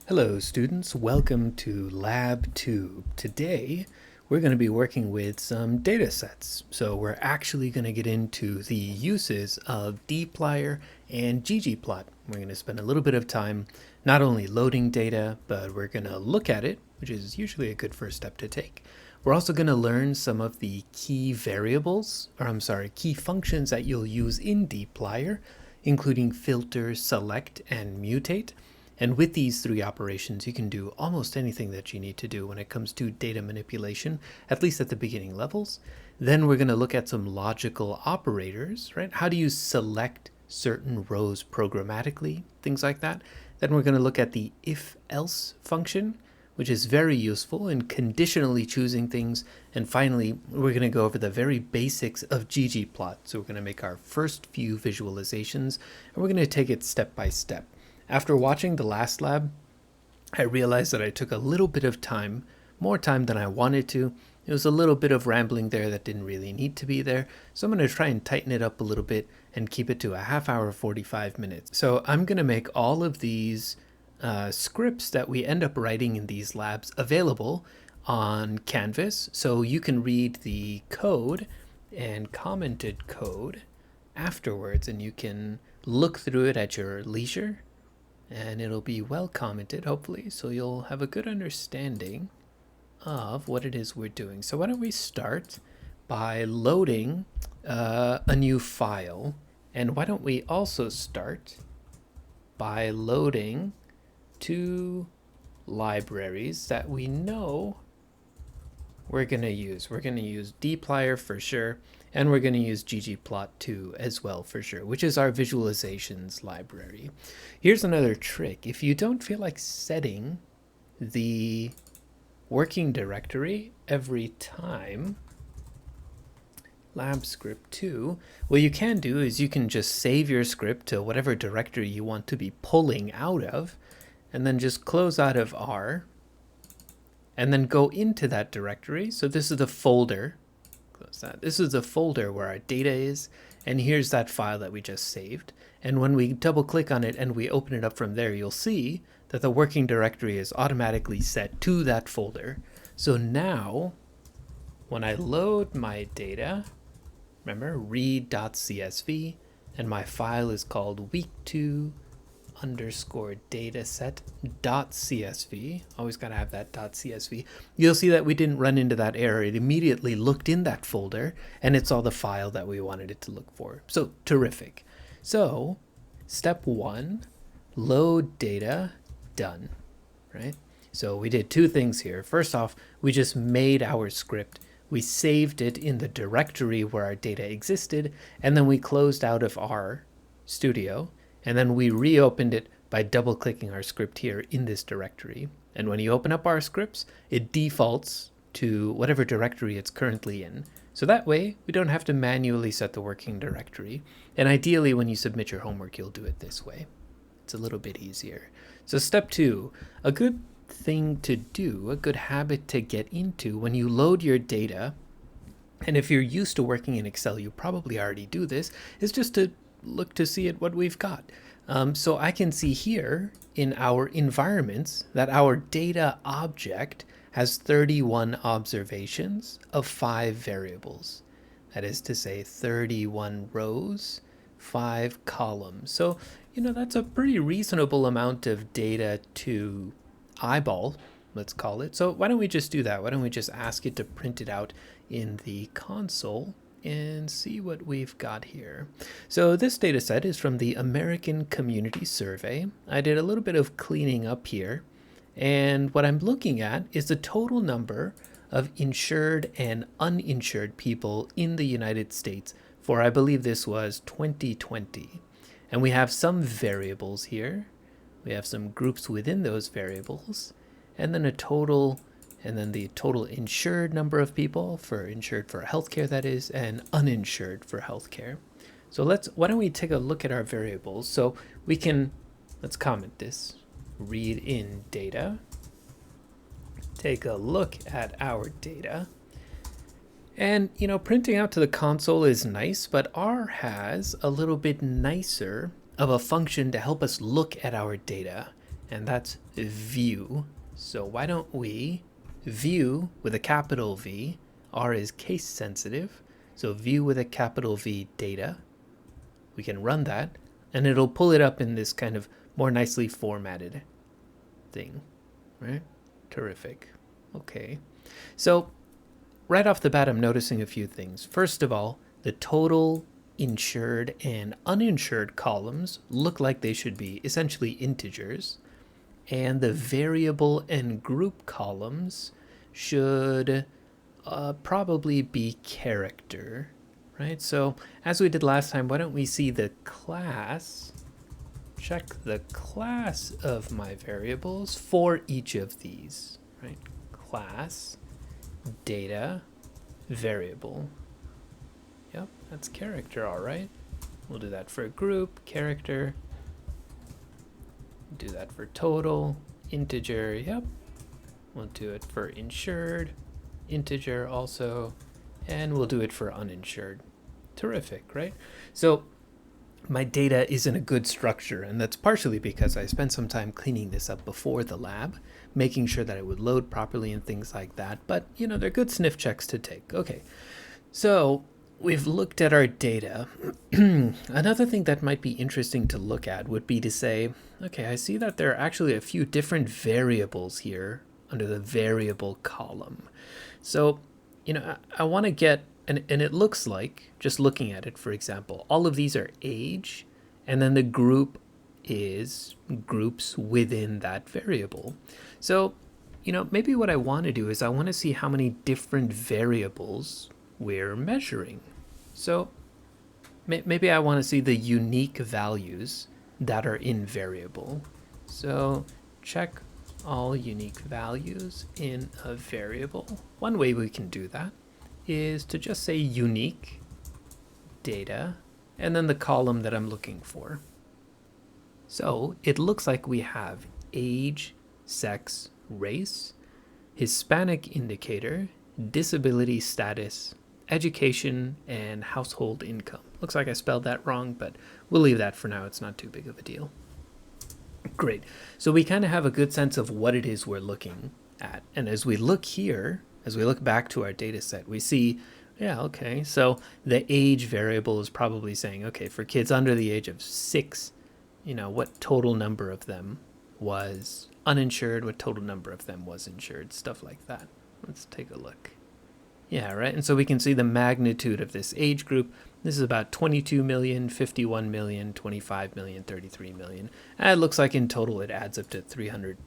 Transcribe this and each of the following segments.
Hello students, welcome to Lab 2. Today we're going to be working with some data sets. So we're actually going to get into the uses of dplyr and ggplot. We're going to spend a little bit of time not only loading data, but we're going to look at it, which is usually a good first step to take. We're also going to learn some of the key variables, key functions that you'll use in dplyr, including filter, select, and mutate. And with these three operations, you can do almost anything that you need to do when it comes to data manipulation, at least at the beginning levels. Then we're going to look at some logical operators, right? How do you select certain rows programmatically, things like that. Then we're going to look at the if-else function, which is very useful in conditionally choosing things. And finally, we're going to go over the very basics of ggplot. So we're going to make our first few visualizations, and we're going to take it step by step. After watching the last lab, I realized that I took a little bit of time, more time than I wanted to. It was a little bit of rambling there that didn't really need to be there. So I'm going to try and tighten it up a little bit and keep it to a half hour, 45 minutes. So I'm going to make all of these scripts that we end up writing in these labs available on Canvas. So you can read the code and commented code afterwards, and you can look through it at your leisure. And it'll be well commented, hopefully, so you'll have a good understanding of what it is we're doing. So why don't we start by loading a new file, and why don't we also start by loading two libraries that we know we're going to use. We're going to use dplyr for sure, and we're going to use ggplot too as well for sure, which is our visualizations library. Here's another trick. If you don't feel like setting the working directory every time, lab script 2, what you can do is you can just save your script to whatever directory you want to be pulling out of, and then just close out of R, and then go into that directory. So this is the folder. Close that. This is the folder where our data is, and here's that file that we just saved. And when we double click on it and we open it up from there, you'll see that the working directory is automatically set to that folder. So now when I load my data, remember read.csv, and my file is called week2_dataset.csv. Always got to have that .csv. You'll see that we didn't run into that error. It immediately looked in that folder, and it saw the file that we wanted it to look for. So terrific. So step 1, load data, done, right? So we did two things here. First off, we just made our script. We saved it in the directory where our data existed, and then we closed out of our studio. And then we reopened it by double-clicking our script here in this directory. And when you open up our scripts, it defaults to whatever directory it's currently in. So that way, we don't have to manually set the working directory. And ideally, when you submit your homework, you'll do it this way. It's a little bit easier. So step 2, a good thing to do, a good habit to get into when you load your data, and if you're used to working in Excel, you probably already do this, is just to look to see at what we've got. So I can see here in our environments that our data object has 31 observations of 5 variables. That is to say 31 rows, 5 columns. So, that's a pretty reasonable amount of data to eyeball, let's call it. So why don't we just do that? Why don't we just ask it to print it out in the console and see what we've got here. So this data set is from the American Community Survey. I did a little bit of cleaning up here, and what I'm looking at is the total number of insured and uninsured people in the United States for, I believe this was 2020. And we have some variables here. We have some groups within those variables, and then the total insured number of people, for insured for healthcare that is, and uninsured for healthcare. So why don't we take a look at our variables? So let's comment this, read in data, take a look at our data. And, printing out to the console is nice, but R has a little bit nicer of a function to help us look at our data. and that's view. So why don't we view with a capital V, R is case sensitive, so view with a capital V data. We can run that, and it'll pull it up in this kind of more nicely formatted thing, right? Terrific. Okay. So right off the bat, I'm noticing a few things. First of all, the total insured and uninsured columns look like they should be essentially integers, and the variable and group columns should probably be character, right? So as we did last time, why don't we see the class, check the class of my variables for each of these, right? Class, data, variable. Yep, that's character, all right. We'll do that for group, character. Do that for total, integer, yep. We'll do it for insured, integer also, and we'll do it for uninsured. Terrific, right? So my data is in a good structure, and that's partially because I spent some time cleaning this up before the lab, making sure that it would load properly and things like that. But, you know, they're good sniff checks to take. Okay, so we've looked at our data. Another thing that might be interesting to look at would be to say, okay, I see that there are actually a few different variables here under the variable column. So, you know, I want to get, and it looks like, just looking at it, for example, all of these are age, and then the group is groups within that variable. So, you know, maybe what I want to do is I want to see how many different variables we're measuring. So maybe I want to see the unique values that are in variable. So check all unique values in a variable. One way we can do that is to just say unique data and then the column that I'm looking for. So it looks like we have age, sex, race, Hispanic indicator, disability status, education, and household income. Looks like I spelled that wrong, but we'll leave that for now. It's not too big of a deal. Great. So we kind of have a good sense of what it is we're looking at. And as we look here, as we look back to our data set, we see, yeah, okay, so the age variable is probably saying, okay, for kids under the age of 6, you know, what total number of them was uninsured, what total number of them was insured, stuff like that. Let's take a look. Yeah, right. And so we can see the magnitude of this age group. This is about 22 million, 51 million, 25 million, 33 million. And it looks like in total it adds up to 300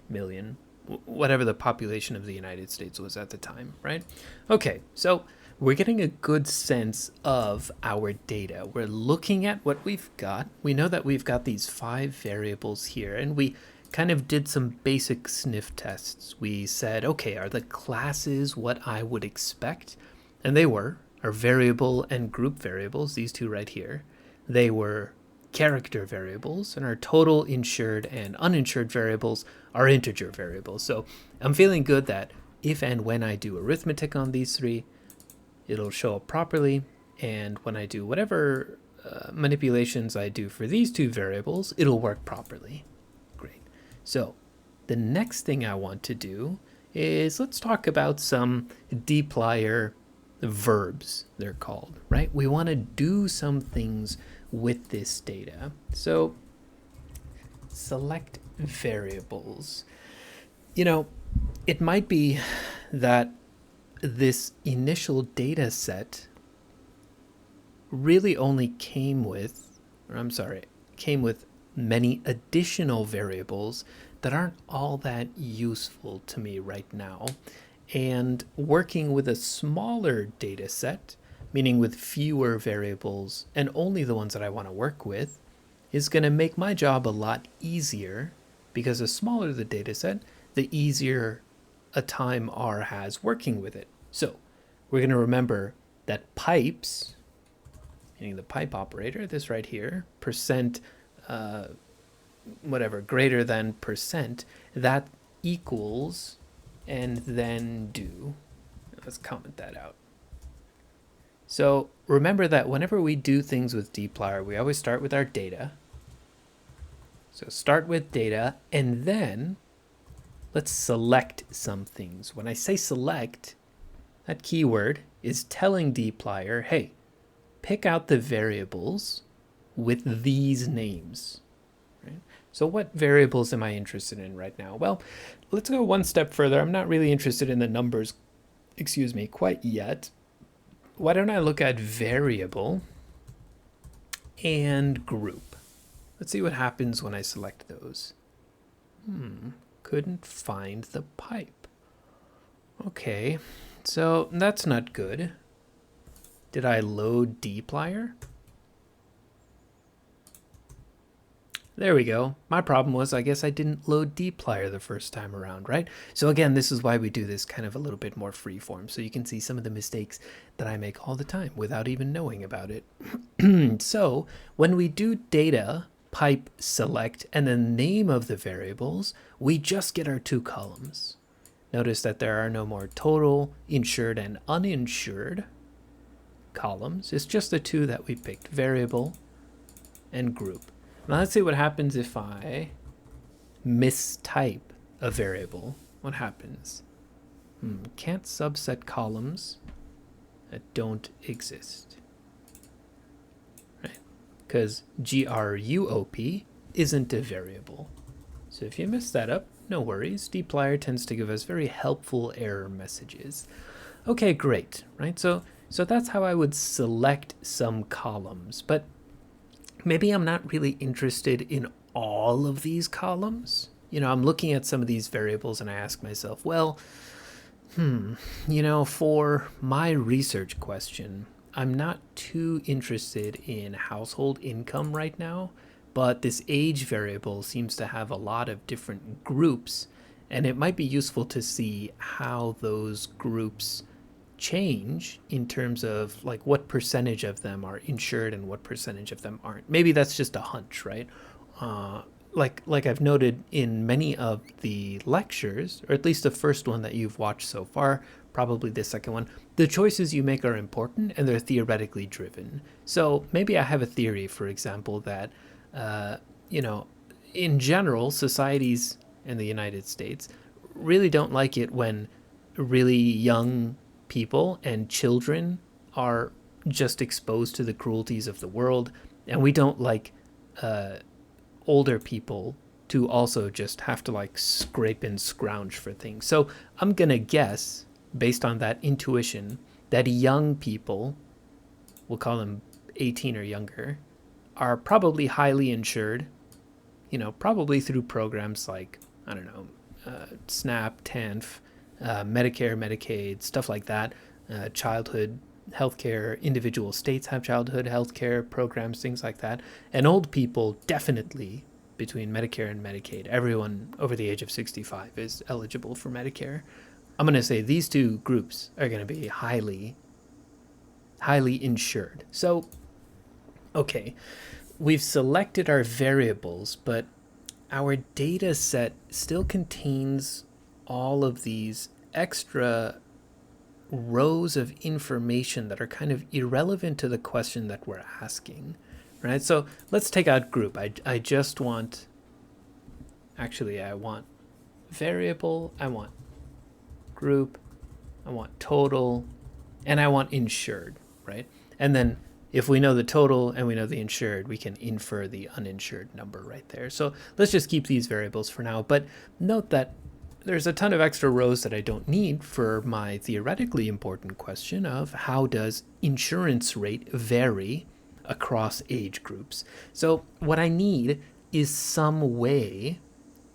million, whatever the population of the United States was at the time, right? Okay, so we're getting a good sense of our data. We're looking at what we've got. We know that we've got these 5 variables here, and we kind of did some basic sniff tests. We said, okay, are the classes what I would expect? And they were. Our variable and group variables, these two right here, they were character variables, and our total insured and uninsured variables are integer variables. So I'm feeling good that if and when I do arithmetic on these 3, it'll show up properly, and when I do whatever manipulations I do for these 2 variables, it'll work properly. So the next thing I want to do is let's talk about some dplyr verbs, they're called, right? We want to do some things with this data. So select variables. You know, it might be that this initial data set really only came with many additional variables that aren't all that useful to me right now. And working with a smaller data set, meaning with fewer variables and only the ones that I want to work with, is going to make my job a lot easier, because the smaller the data set, the easier a time R has working with it. So we're going to remember that pipes, meaning the pipe operator, this right here, percent whatever greater than percent, that equals and then do. Let's comment that out. So remember that whenever we do things with dplyr, we always start with our data, So start with data, and then let's select some things. When I say select, that keyword is telling dplyr, hey, pick out the variables with these names. Right? So what variables am I interested in right now? Well, let's go one step further. I'm not really interested in the numbers, quite yet. Why don't I look at variable and group? Let's see what happens when I select those. Couldn't find the pipe. Okay, so that's not good. Did I load dplyr? There we go. My problem was, I guess I didn't load dplyr the first time around, right? So again, this is why we do this kind of a little bit more freeform, so you can see some of the mistakes that I make all the time without even knowing about it. So when we do data, pipe, select, and the name of the variables, we just get our two columns. Notice that there are no more total, insured, and uninsured columns. It's just the two that we picked, variable and group. Now let's see what happens if I mistype a variable. What happens? Can't subset columns that don't exist. Right? Because GRUOP isn't a variable. So if you mess that up, no worries. dplyr tends to give us very helpful error messages. Okay, great, right? So that's how I would select some columns, but maybe I'm not really interested in all of these columns. You know, I'm looking at some of these variables and I ask myself, well, for my research question, I'm not too interested in household income right now, but this age variable seems to have a lot of different groups, and it might be useful to see how those groups change in terms of like what percentage of them are insured and what percentage of them aren't. Maybe that's just a hunch, right? Like I've noted in many of the lectures, or at least the first one that you've watched so far, probably the second one, the choices you make are important and they're theoretically driven. So maybe I have a theory, for example, that in general, societies in the United States really don't like it when really young people and children are just exposed to the cruelties of the world, and we don't like older people to also just have to like scrape and scrounge for things. So I'm gonna guess, based on that intuition, that young people, we'll call them 18 or younger, are probably highly insured, probably through programs like, I don't know, SNAP, TANF, Medicare, Medicaid, stuff like that, childhood healthcare. Individual states have childhood healthcare programs, things like that. And old people, definitely between Medicare and Medicaid, everyone over the age of 65 is eligible for Medicare. I'm going to say these two groups are going to be highly insured. So, okay, we've selected our variables, but our data set still contains all of these extra rows of information that are kind of irrelevant to the question that we're asking, right? So let's take out group. I just want, actually I want variable, I want group, I want total, and I want insured, right? And then if we know the total and we know the insured, we can infer the uninsured number right there. So let's just keep these variables for now, but note that there's a ton of extra rows that I don't need for my theoretically important question of how does insurance rate vary across age groups. So what I need is some way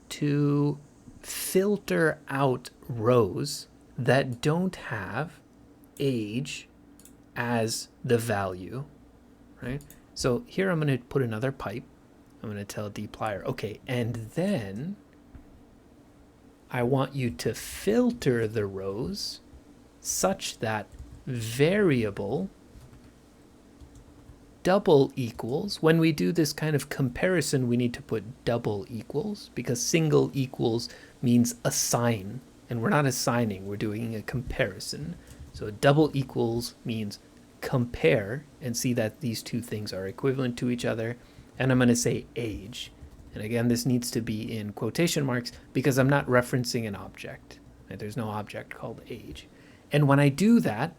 to filter out rows that don't have age as the value, right? So here I'm going to put another pipe. I'm going to tell dplyr, okay, and then I want you to filter the rows such that variable double equals. When we do this kind of comparison, we need to put double equals because single equals means assign, and we're not assigning, we're doing a comparison. So double equals means compare and see that these two things are equivalent to each other. And I'm going to say age. And again, this needs to be in quotation marks because I'm not referencing an object. Right? There's no object called age. And when I do that,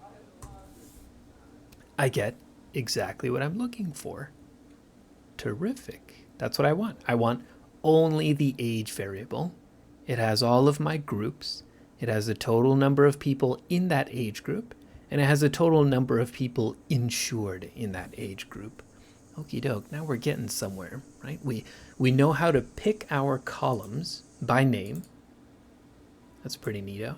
I get exactly what I'm looking for. Terrific. That's what I want. I want only the age variable. It has all of my groups. It has the total number of people in that age group. And it has the total number of people insured in that age group. Okie doke, now we're getting somewhere, right? We know how to pick our columns by name. That's pretty neato.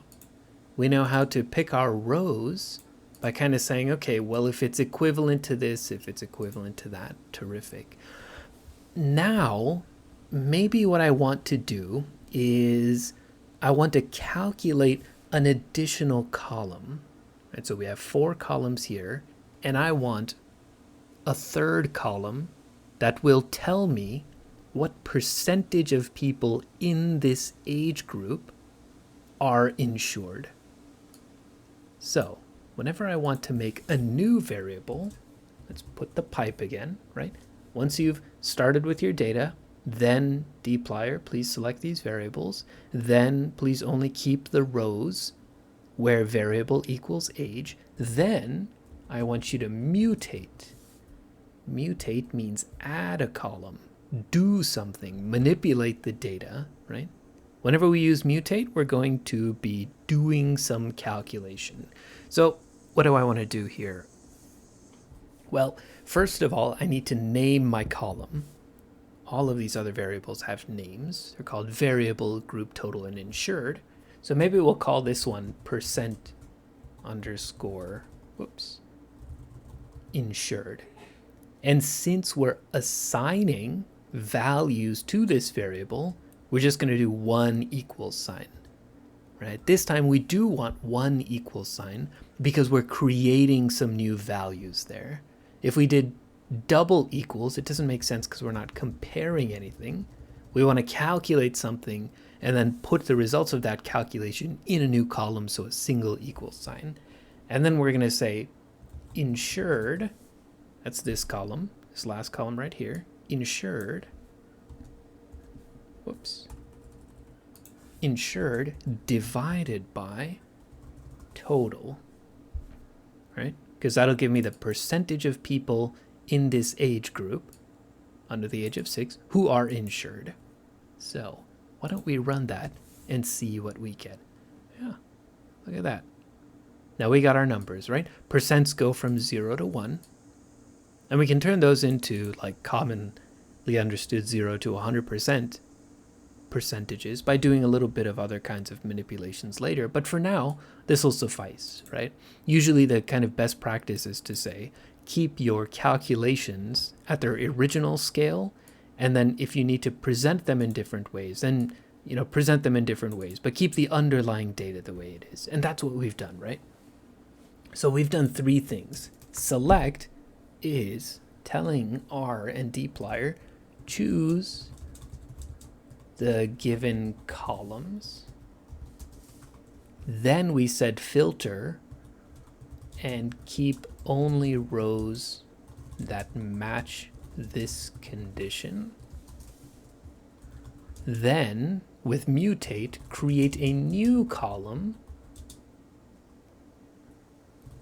We know how to pick our rows by kind of saying, okay, well, if it's equivalent to this, if it's equivalent to that, terrific. Now, maybe what I want to do is I want to calculate an additional column. Right? So we have 4 columns here, and I want a third column that will tell me what percentage of people in this age group are insured. So whenever I want to make a new variable, let's put the pipe again, right? Once you've started with your data, then dplyr, please select these variables. Then please only keep the rows where variable equals age. Then I want you to mutate. Mutate means add a column, do something, manipulate the data, right? Whenever we use mutate, we're going to be doing some calculation. So what do I want to do here? Well, first of all, I need to name my column. All of these other variables have names. They're called variable, group, total, and insured. So maybe we'll call this one percent underscore, insured. And since we're assigning values to this variable, we're just going to do one equal sign, right? This time we do want one equal sign because we're creating some new values there. If we did double equals, it doesn't make sense because we're not comparing anything. We want to calculate something and then put the results of that calculation in a new column, so a single equal sign. And then we're going to say insured, that's this column, this last column right here, insured, insured divided by total, right? Because that'll give me the percentage of people in this age group under the age of 6 who are insured. So why don't we run that and see what we get? Yeah, look at that. Now we got our numbers, right? Percents go from 0 to 1. And we can turn those into like commonly understood 0 to 100% percentages by doing a little bit of other kinds of manipulations later. But for now, this will suffice, right? Usually the kind of best practice is to say, keep your calculations at their original scale. And then if you need to present them in different ways, then, present them in different ways, but keep the underlying data the way it is. And that's what we've done, right? So we've done 3 things. Select is telling R and dplyr, choose the given columns. Then we said filter and keep only rows that match this condition. Then with mutate, create a new column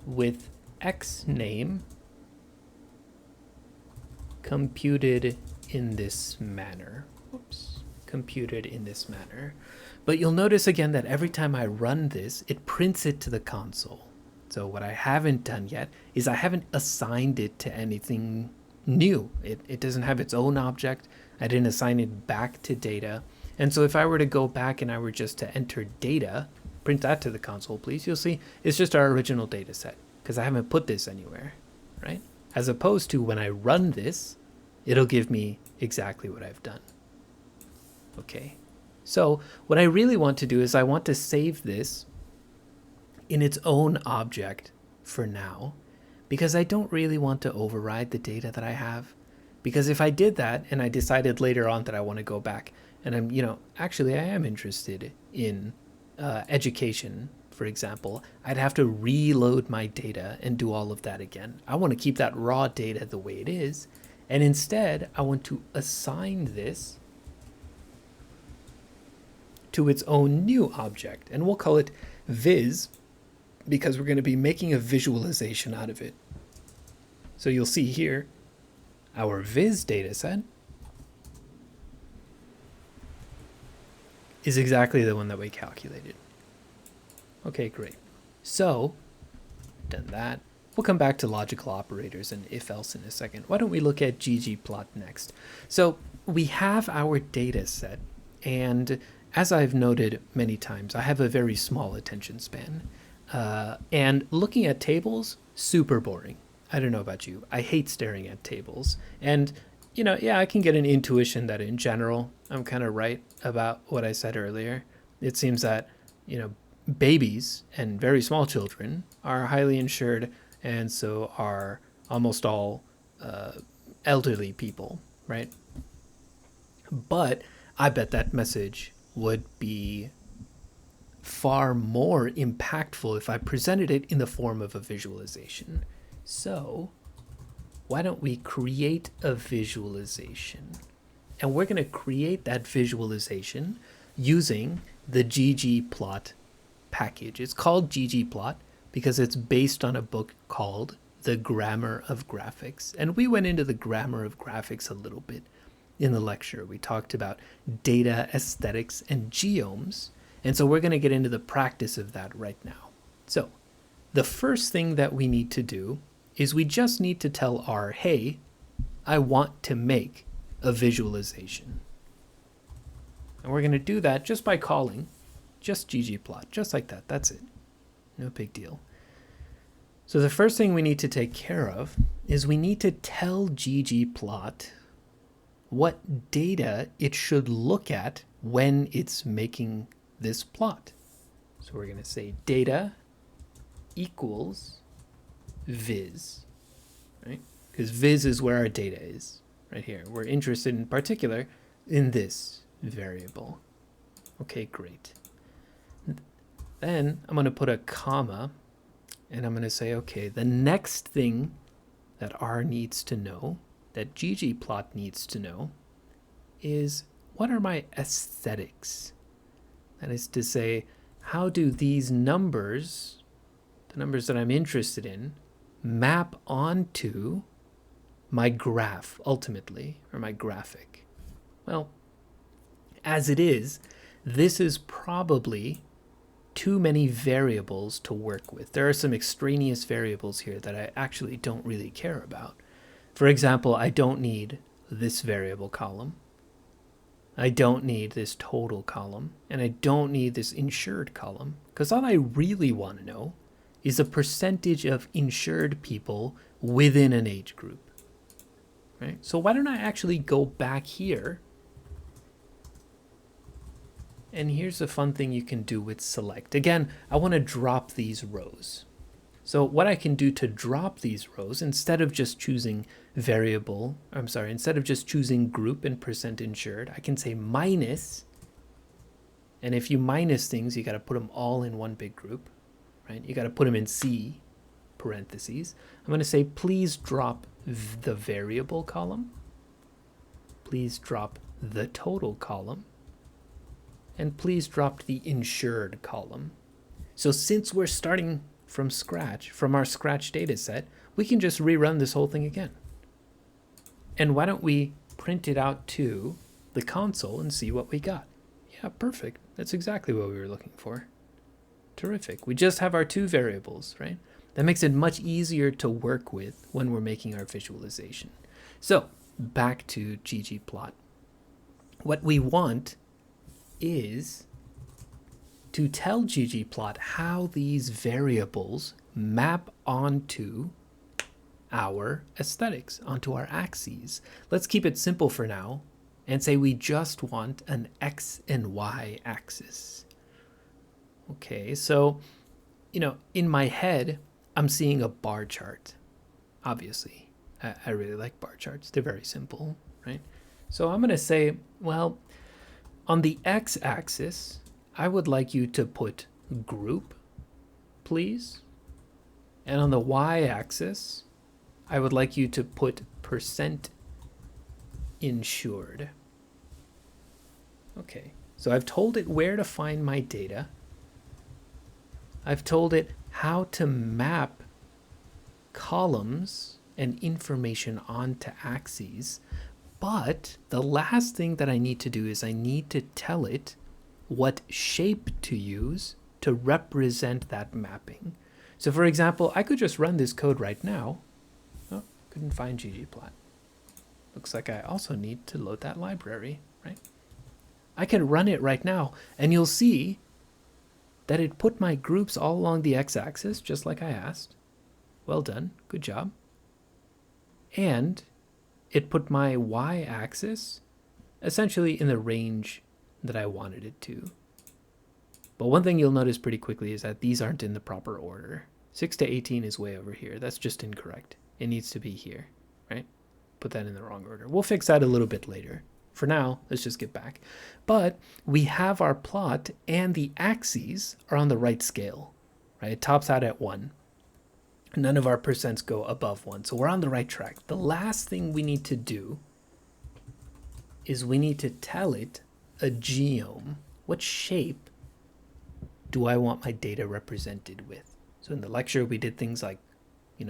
with X name computed in this manner. Computed in this manner. But you'll notice again that every time I run this, it prints it to the console. So what I haven't done yet is I haven't assigned it to anything new. It doesn't have its own object. I didn't assign it back to data. And so if I were to go back and I were just to enter data, print that to the console, please, you'll see it's just our original data set because I haven't put this anywhere, right? As opposed to when I run this, it'll give me exactly what I've done. Okay, so what I really want to do is I want to save this in its own object for now, because I don't really want to override the data that I have. Because if I did that and I decided later on that I want to go back and I'm, actually I am interested in education, for example, I'd have to reload my data and do all of that again. I want to keep that raw data the way it is. And instead, I want to assign this to its own new object. And we'll call it viz because we're going to be making a visualization out of it. So you'll see here our viz dataset is exactly the one that we calculated. Okay, great. So, done that. We'll come back to logical operators and if-else in a second. Why don't we look at ggplot next? So we have our data set, and as I've noted many times, I have a very small attention span. And looking at tables, super boring. I don't know about you. I hate staring at tables. And, you know, yeah, I can get an intuition that in general, I'm kind of right about what I said earlier. It seems that, you know, babies and very small children are highly insured, and so are almost all elderly people, right? But I bet that message would be far more impactful if I presented it in the form of a visualization. So why don't we create a visualization? And we're going to create that visualization using the ggplot package. It's called ggplot because it's based on a book called The Grammar of Graphics. And we went into the grammar of graphics a little bit in the lecture. We talked about data, aesthetics, and geomes. And so we're going to get into the practice of that right now. So the first thing that we need to do is we just need to tell R, hey, I want to make a visualization. And we're going to do that just by calling just ggplot, just like that. That's it. No big deal. So the first thing we need to take care of is we need to tell ggplot what data it should look at when it's making this plot. So we're going to say data equals viz, right? Because viz is where our data is, right here. We're interested in particular in this variable. Okay, great. Then I'm going to put a comma, and I'm going to say, okay, the next thing that R needs to know, that ggplot needs to know, is what are my aesthetics? That is to say, how do these numbers, the numbers that I'm interested in, map onto my graph ultimately, or my graphic? Well, as it is, this is probably too many variables to work with. There are some extraneous variables here that I actually don't really care about. For example, I don't need this variable column. I don't need this total column, and I don't need this insured column, because all I really want to know is a percentage of insured people within an age group, right? So why don't I actually go back here? And here's a fun thing you can do with select. Again, I want to drop these rows. So what I can do to drop these rows, instead of just choosing instead of just choosing group and percent insured, I can say minus. And if you minus things, you got to put them all in one big group, right? You got to put them in C parentheses. I'm going to say, please drop the variable column. Please drop the total column. And please drop the insured column. So since we're starting from scratch, from our scratch data set, we can just rerun this whole thing again. And why don't we print it out to the console and see what we got? Yeah, perfect. That's exactly what we were looking for. Terrific. We just have our two variables, right? That makes it much easier to work with when we're making our visualization. So back to ggplot. What we want is to tell ggplot how these variables map onto our aesthetics, onto our axes. Let's keep it simple for now and say we just want an X and Y axis. Okay, so, you know, in my head, I'm seeing a bar chart, obviously. I really like bar charts. They're very simple, right? So I'm going to say, well, on the X-axis, I would like you to put group, please. And on the Y-axis, I would like you to put percent insured. Okay, So I've told it where to find my data. I've told it how to map columns and information onto axes. But the last thing that I need to do is I need to tell it what shape to use to represent that mapping. So for example, I could just run this code right now. Oh, couldn't find ggplot. Looks like I also need to load that library, right? I can run it right now, and you'll see that it put my groups all along the x-axis, just like I asked. Well done, good job. And it put my y-axis essentially in the range that I wanted it to. But one thing you'll notice pretty quickly is that these aren't in the proper order. 6 to 18 is way over here. That's just incorrect. It needs to be here, right? Put that in the wrong order. We'll fix that a little bit later. For now, let's just get back. But we have our plot and the axes are on the right scale, right? It tops out at 1. None of our percents go above 1. So we're on the right track. The last thing we need to do is we need to tell it a geom. What shape do I want my data represented with? So in the lecture, we did things like,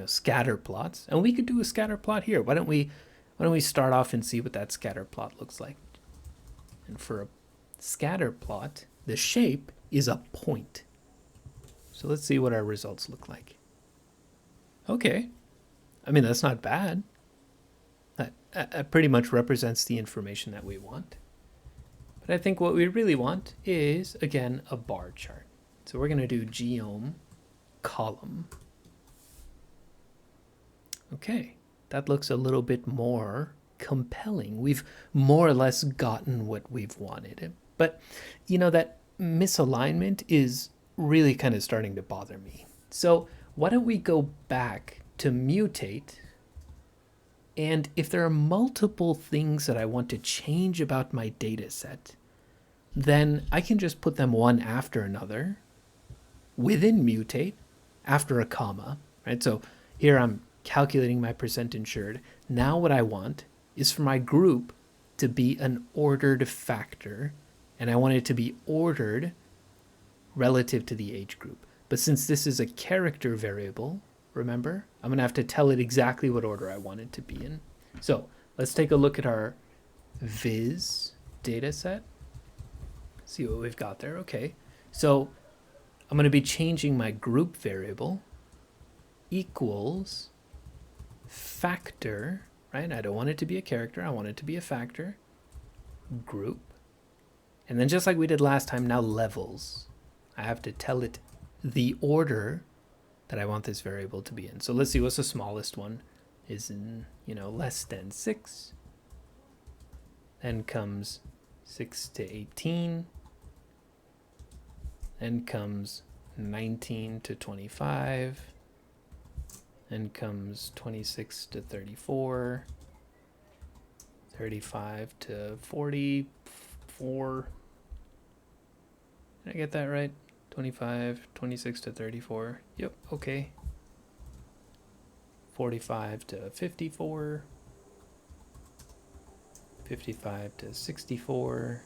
scatter plots, and we could do a scatter plot here. Why don't we start off and see what that scatter plot looks like? And for a scatter plot, the shape is a point. So let's see what our results look like. Okay, I mean, that's not bad. That pretty much represents the information that we want. But I think what we really want is, again, a bar chart. So we're going to do geom column. Okay, that looks a little bit more compelling. We've more or less gotten what we've wanted. But, that misalignment is really kind of starting to bother me. So why don't we go back to mutate, and if there are multiple things that I want to change about my data set, then I can just put them one after another within mutate after a comma, right? So here I'm calculating my percent insured. Now what I want is for my group to be an ordered factor, and I want it to be ordered relative to the age group. But since this is a character variable, remember, I'm going to have to tell it exactly what order I want it to be in. So let's take a look at our viz data set. See what we've got there. Okay, so I'm going to be changing my group variable equals factor, right? I don't want it to be a character. I want it to be a factor, group. And then just like we did last time, now levels. I have to tell it the order that I want this variable to be in. So let's see, what's the smallest one? Is in, less than 6. Then comes 6 to 18. Then comes 19 to 25. Then comes 26 to 34. 35 to 44. Did I get that right? 25, 26 to 34. Yep, okay. 45 to 54. 55 to 64.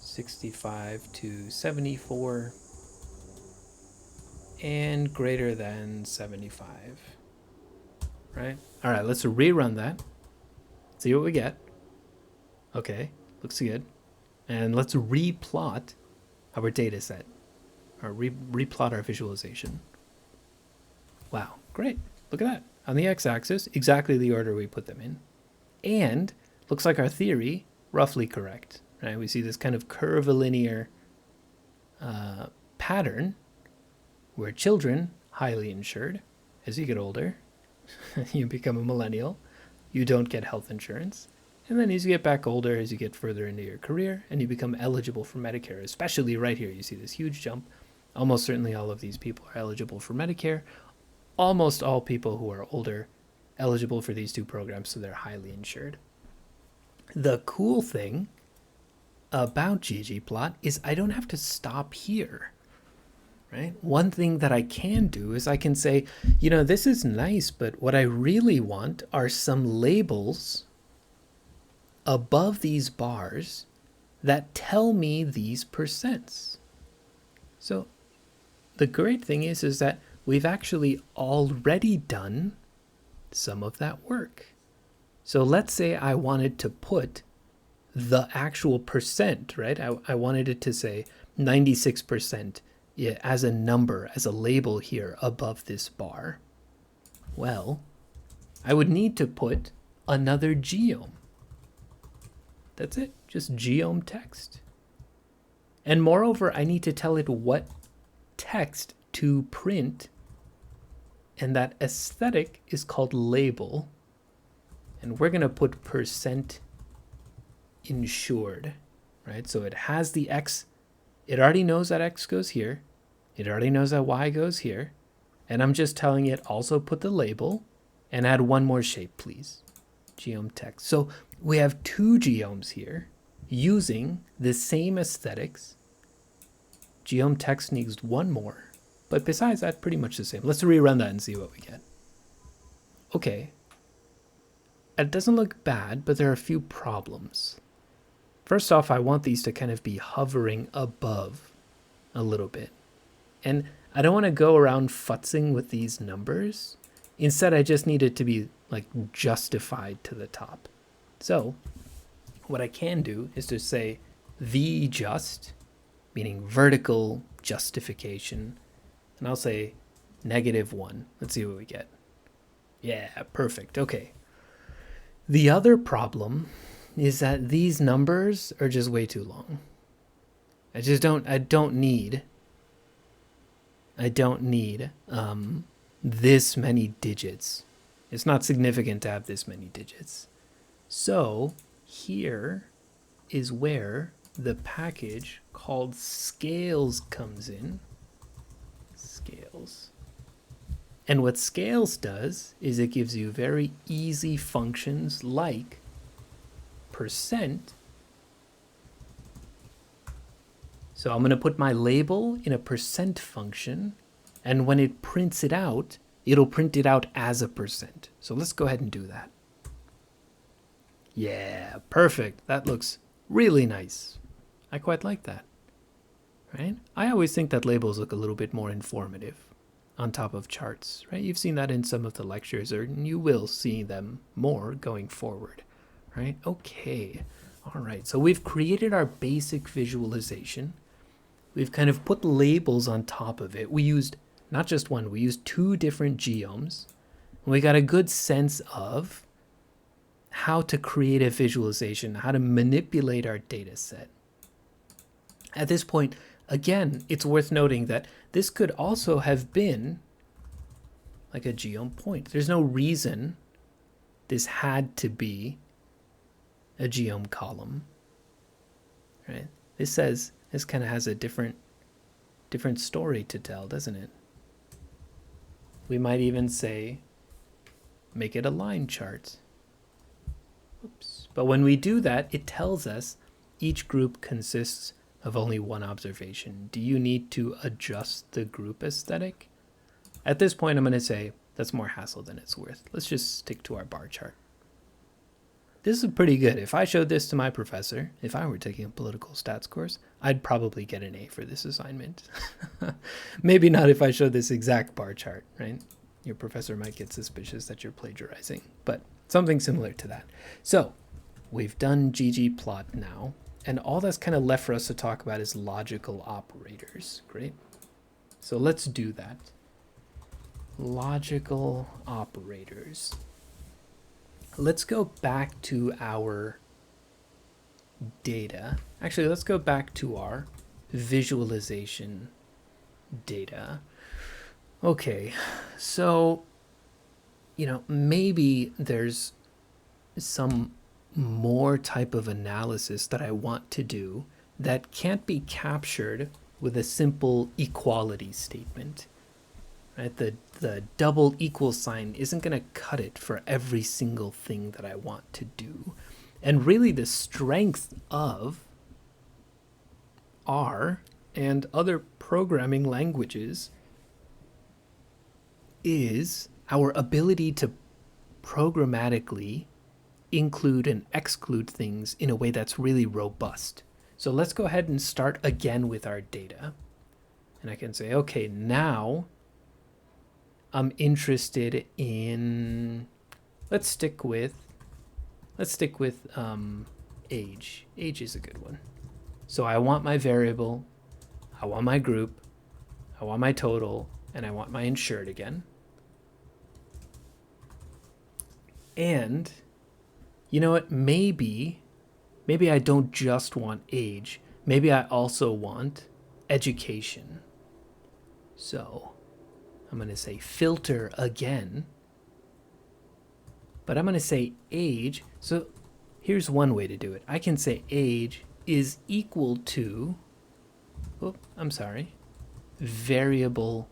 65 to 74. And greater than 75. Right? All right, let's rerun that. See what we get. Okay, looks good. And let's replot our data set, or replot our visualization. Wow, great. Look at that. On the x-axis, exactly the order we put them in. And looks like our theory, roughly correct. Right? We see this kind of curvilinear pattern where children, highly insured, as you get older, you become a millennial, you don't get health insurance. And then as you get back older, as you get further into your career, and you become eligible for Medicare, especially right here, you see this huge jump. Almost certainly all of these people are eligible for Medicare. Almost all people who are older eligible for these two programs, so they're highly insured. The cool thing about ggplot is I don't have to stop here, right? One thing that I can do is I can say, this is nice, but what I really want are some labels above these bars that tell me these percents. So the great thing is that we've actually already done some of that work. So let's say I wanted to put the actual percent, right? I wanted it to say 96% as a number, as a label here above this bar. Well, I would need to put another geom. That's it, just geom text. And moreover, I need to tell it what text to print, and that aesthetic is called label. And we're going to put percent insured, right? So it has the X. It already knows that X goes here. It already knows that Y goes here. And I'm just telling it also put the label and add one more shape, please. Geom text. So we have two geoms here using the same aesthetics. Geom text needs one more. But besides that, pretty much the same. Let's rerun that and see what we get. Okay. It doesn't look bad, but there are a few problems. First off, I want these to kind of be hovering above a little bit. And I don't want to go around futzing with these numbers. Instead, I just need it to be like justified to the top. So what I can do is to say vjust, meaning vertical justification. And I'll say -1. Let's see what we get. Yeah, perfect. Okay. The other problem is that these numbers are just way too long. I don't need this many digits. It's not significant to have this many digits. So here is where the package called scales comes in. Scales. And what scales does is it gives you very easy functions like percent. So I'm going to put my label in a percent function, and when it prints it out, it'll print it out as a percent. So let's go ahead and do that. Yeah, perfect. That looks really nice. I quite like that. Right? I always think that labels look a little bit more informative on top of charts, right? You've seen that in some of the lectures, or you will see them more going forward, right? Okay, all right. So we've created our basic visualization. We've kind of put labels on top of it. We used not just one, we used two different geoms. And we got a good sense of how to create a visualization, how to manipulate our data set. At this point, again, it's worth noting that this could also have been like a geom point. There's no reason this had to be a geom column, right? This kind of has a different story to tell, doesn't it? We might even say, make it a line chart. Oops. But when we do that, it tells us each group consists of only one observation. Do you need to adjust the group aesthetic? At this point, I'm going to say that's more hassle than it's worth. Let's just stick to our bar chart. This is pretty good. If I showed this to my professor, if I were taking a political stats course, I'd probably get an A for this assignment. Maybe not if I showed this exact bar chart, right? Your professor might get suspicious that you're plagiarizing, but something similar to that. So we've done ggplot now, and all that's kind of left for us to talk about is logical operators. Great. So let's do that. Logical operators. Let's go back to our data. Actually, let's go back to our visualization data. Okay, so, maybe there's some more type of analysis that I want to do that can't be captured with a simple equality statement. Right? The double equal sign isn't going to cut it for every single thing that I want to do. And really the strength of R and other programming languages is our ability to programmatically include and exclude things in a way that's really robust. So let's go ahead and start again with our data. And I can say, okay, now I'm interested in, let's stick with age. Age is a good one. So I want my variable, I want my group, I want my total, and I want my insured again. And you know what? Maybe I don't just want age. Maybe I also want education. So I'm going to say filter again, but I'm going to say age. So here's one way to do it. I can say age is equal to, variable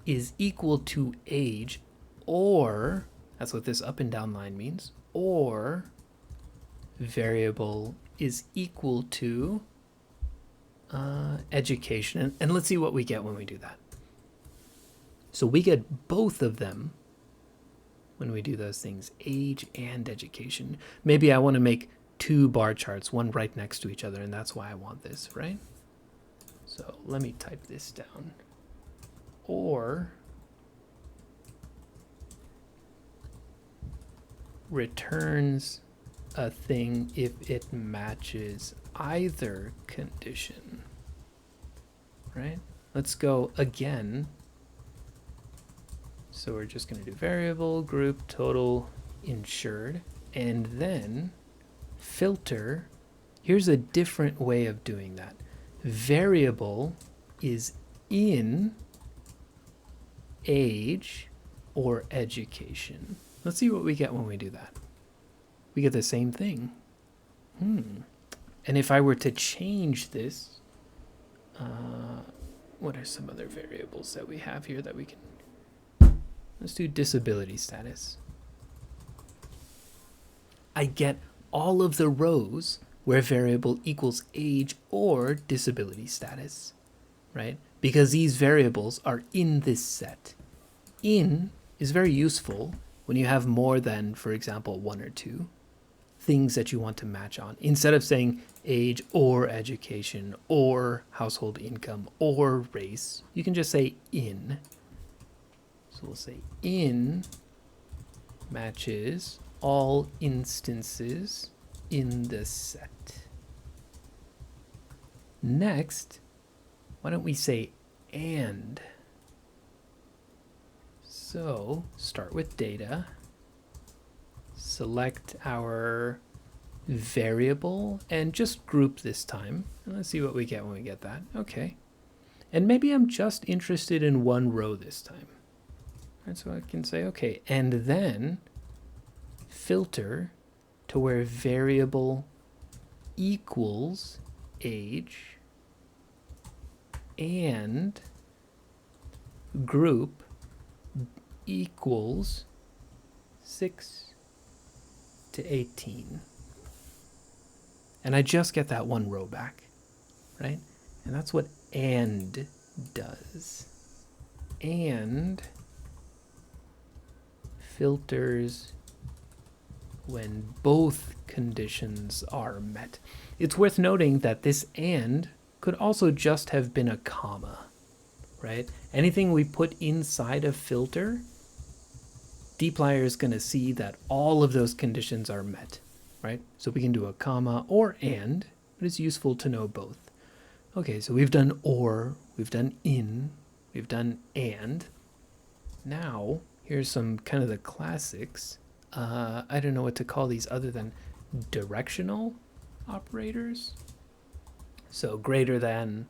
is equal to age, or, that's what this up and down line means, or variable is equal to education. And let's see what we get when we do that. So we get both of them when we do those things, age and education. Maybe I want to make two bar charts, one right next to each other, and that's why I want this, right? So let me type this down. Or returns a thing if it matches either condition, right? Let's go again. So we're just going to do variable, group, total, insured, and then filter. Here's a different way of doing that. Variable is in age or education. Let's see what we get when we do that. We get the same thing. And if I were to change this, what are some other variables that we have here that we can... Let's do disability status. I get all of the rows where variable equals age or disability status, right? Because these variables are in this set. In is very useful when you have more than, for example, one or two things that you want to match on. Instead of saying age or education or household income or race, you can just say in. So we'll say in matches all instances in the set. Next, why don't we say and? So start with data, select our variable, and just group this time. And let's see what we get when we get that. Okay. And maybe I'm just interested in one row this time. And so I can say, okay, and then filter to where variable equals age and group equals 6 to 18. And I just get that one row back, right? And that's what and does. And filters when both conditions are met. It's worth noting that this and could also just have been a comma, right? Anything we put inside a filter, dplyr is going to see that all of those conditions are met, right? So we can do a comma or and, but it's useful to know both. Okay, so we've done or, we've done in, we've done and. Now, here's some kind of the classics. I don't know what to call these other than directional operators. So greater than,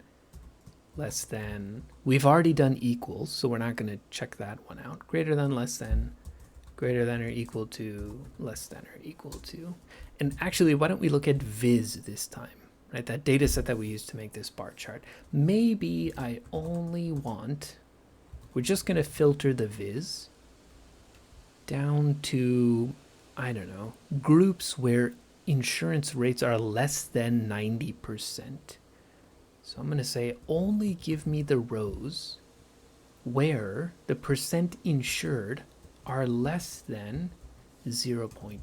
less than. We've already done equals, so we're not going to check that one out. Greater than, less than, greater than or equal to, less than or equal to. And actually, why don't we look at viz this time, right? That data set that we used to make this bar chart. Maybe I only want, we're just going to filter the viz down to, I don't know, groups where insurance rates are less than 90%. So I'm going to say only give me the rows where the percent insured are less than 0.9.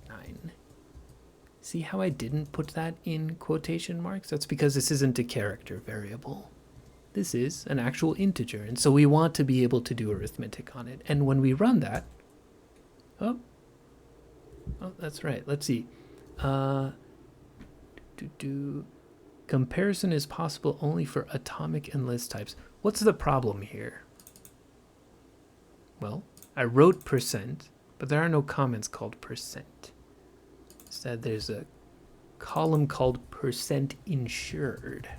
See how I didn't put that in quotation marks? That's because this isn't a character variable. This is an actual integer, and so we want to be able to do arithmetic on it. And when we run that, oh, that's right. Let's see. Comparison is possible only for atomic and list types. What's the problem here? Well, I wrote %, but there are no comments called %. Instead, there's a column called %insured.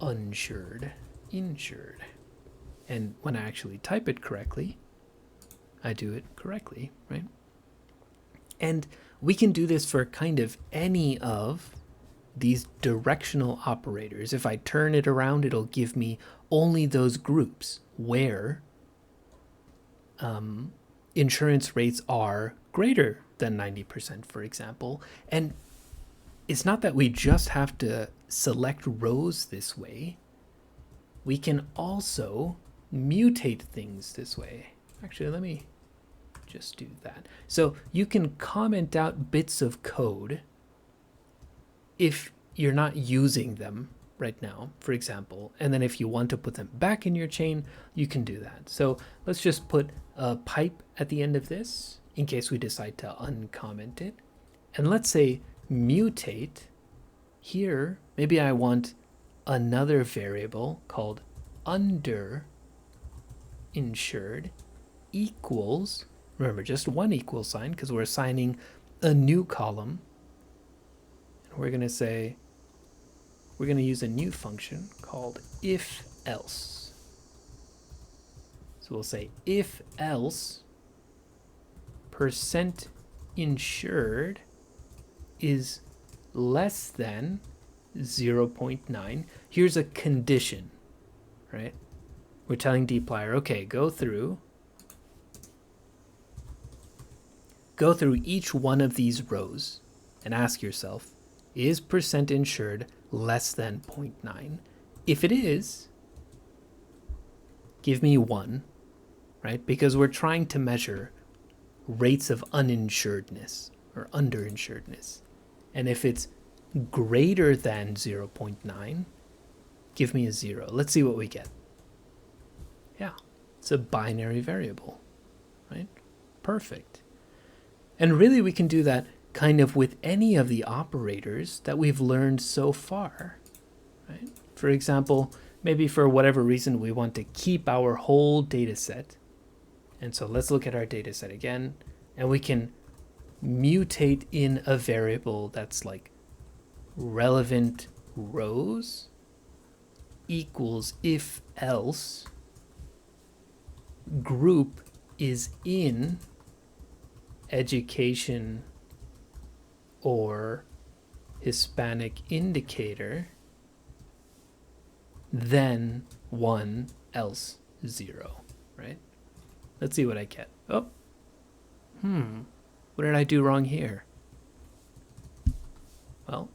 Unsured, insured. And when I actually type it correctly, I do it correctly, right? And we can do this for kind of any of these directional operators. If I turn it around, it'll give me only those groups where insurance rates are greater than 90%, for example. And it's not that we just have to select rows this way. We can also mutate things this way. Actually, let me just do that. So you can comment out bits of code if you're not using them right now, for example, and then if you want to put them back in your chain, you can do that. So let's just put a pipe at the end of this in case we decide to uncomment it. And let's say mutate here. Maybe I want another variable called under insured equals, remember just one equal sign because we're assigning a new column. We're going to say, we're going to use a new function called if else. So we'll say if else %insured is less than 0.9. Here's a condition, right? We're telling dplyr, okay, go through each one of these rows and ask yourself, is %insured less than 0.9? If it is, give me 1, right? Because we're trying to measure rates of uninsuredness or underinsuredness. And if it's greater than 0.9, give me a 0. Let's see what we get. Yeah, it's a binary variable, right? Perfect. And really we can do that kind of with any of the operators that we've learned so far, right? For example, maybe for whatever reason we want to keep our whole data set. And so let's look at our data set again, and we can mutate in a variable that's like relevant rows equals if else group is in education or Hispanic indicator, then 1 else 0, right? Let's see what I get. Oh, what did I do wrong here? Well,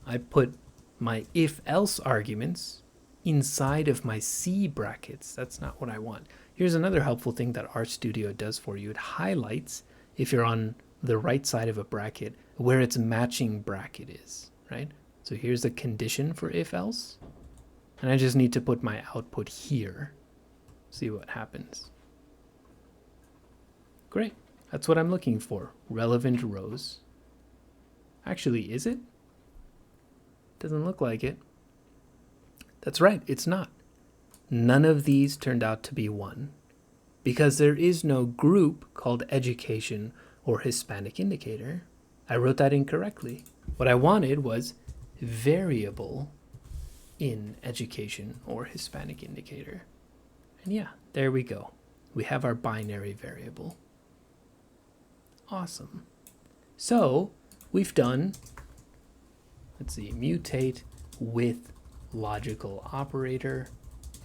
I put my if-else arguments inside of my C brackets. That's not what I want. Here's another helpful thing that RStudio does for you. It highlights, if you're on the right side of a bracket, where its matching bracket is, right? So here's the condition for if-else. And I just need to put my output here. See what happens. Great. That's what I'm looking for. Relevant rows. Actually, is it? Doesn't look like it. That's right, it's not. None of these turned out to be 1 because there is no group called education or Hispanic indicator. I wrote that incorrectly. What I wanted was variable in education or Hispanic indicator. And yeah, there we go. We have our binary variable. Awesome. So we've done, let's see, mutate with logical operator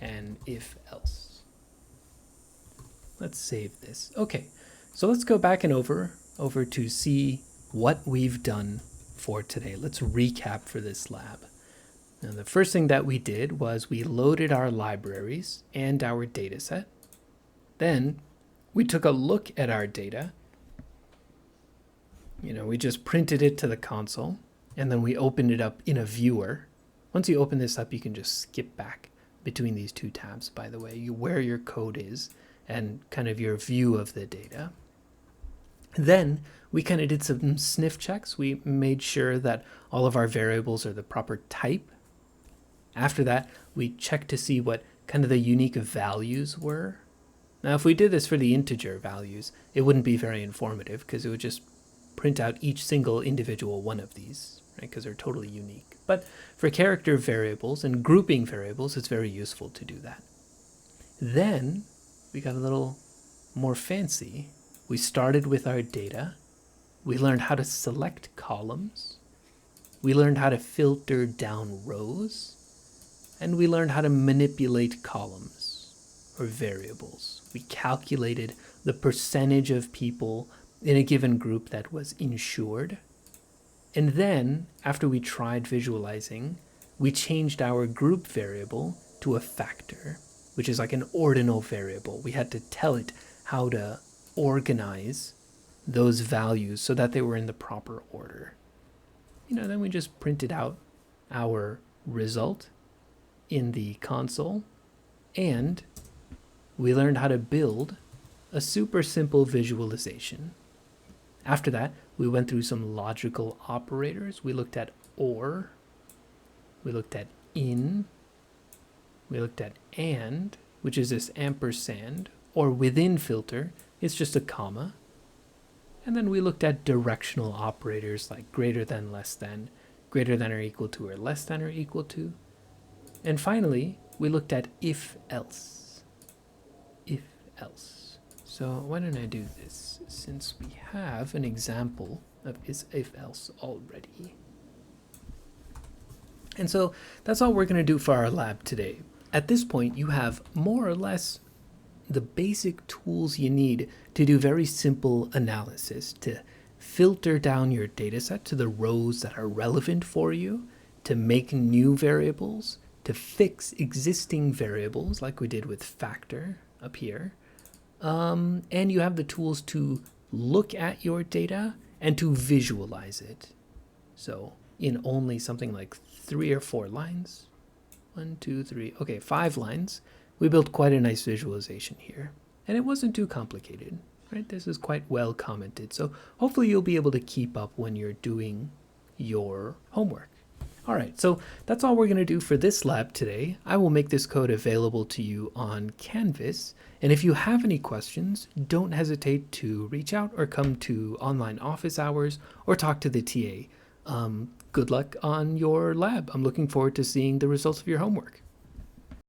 and if else. Let's save this. Okay, so let's go back and over to see what we've done for today. Let's recap for this lab. Now, the first thing that we did was we loaded our libraries and our data set. Then we took a look at our data we just printed it to the console, and then we opened it up in a viewer. Once you open this up, you can just skip back between these two tabs, by the way, where your code is and kind of your view of the data. Then we kind of did some sniff checks. We made sure that all of our variables are the proper type. After that, we checked to see what kind of the unique values were. Now, if we did this for the integer values, it wouldn't be very informative because it would just print out each single individual one of these, right? Because they're totally unique. But for character variables and grouping variables, it's very useful to do that. Then we got a little more fancy. We started with our data. We learned how to select columns. We learned how to filter down rows. And we learned how to manipulate columns or variables. We calculated the percentage of people in a given group that was insured. And then, after we tried visualizing, we changed our group variable to a factor, which is like an ordinal variable. We had to tell it how to organize those values so that they were in the proper order. Then we just printed out our result in the console, and we learned how to build a super simple visualization. After that, we went through some logical operators. We looked at OR, we looked at IN, we looked at AND, which is this ampersand, or within filter, it's just a comma. And then we looked at directional operators like greater than, less than, greater than or equal to, or less than or equal to. And finally, we looked at if-else. If-else. So why don't I do this, since we have an example of if-else already. And so that's all we're going to do for our lab today. At this point, you have more or less the basic tools you need to do very simple analysis, to filter down your dataset to the rows that are relevant for you, to make new variables, to fix existing variables like we did with factor up here. And you have the tools to look at your data and to visualize it. So in only something like 3 or 4 lines, 1, 2, 3, okay, 5 lines, we built quite a nice visualization here. And it wasn't too complicated, right? This is quite well commented. So hopefully you'll be able to keep up when you're doing your homework. All right, so that's all we're going to do for this lab today. I will make this code available to you on Canvas. And if you have any questions, don't hesitate to reach out or come to online office hours or talk to the TA. Good luck on your lab. I'm looking forward to seeing the results of your homework.